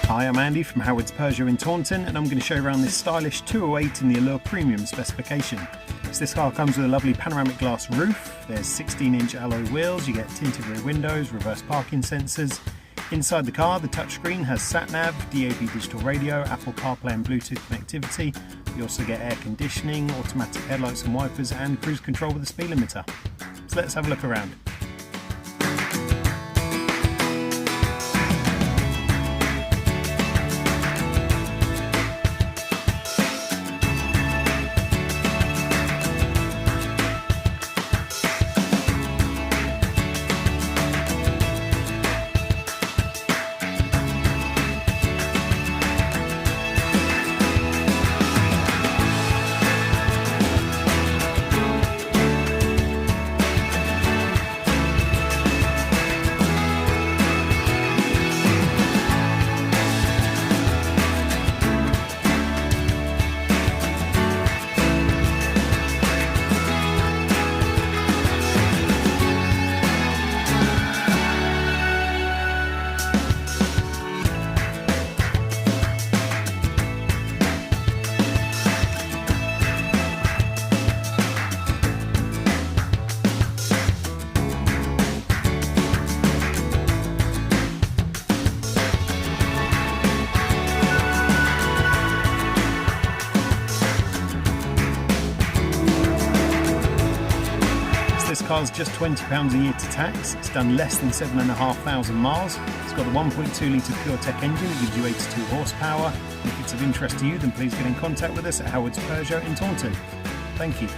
Hi, I'm Andy from Howard's Peugeot in Taunton, and I'm going to show you around this stylish 208 in the Allure Premium specification. So this car comes with a lovely panoramic glass roof, there's 16-inch alloy wheels, you get tinted rear windows, reverse parking sensors. Inside the car, the touchscreen has sat-nav, DAB digital radio, Apple CarPlay and Bluetooth connectivity. You also get air conditioning, automatic headlights and wipers, and cruise control with a speed limiter. So let's have a look around. This car's just £20 a year to tax. It's done less than 7,500 miles. It's got the 1.2 litre PureTech engine that gives you 82 horsepower. If it's of interest to you, then please get in contact with us at Howard's Peugeot in Taunton. Thank you.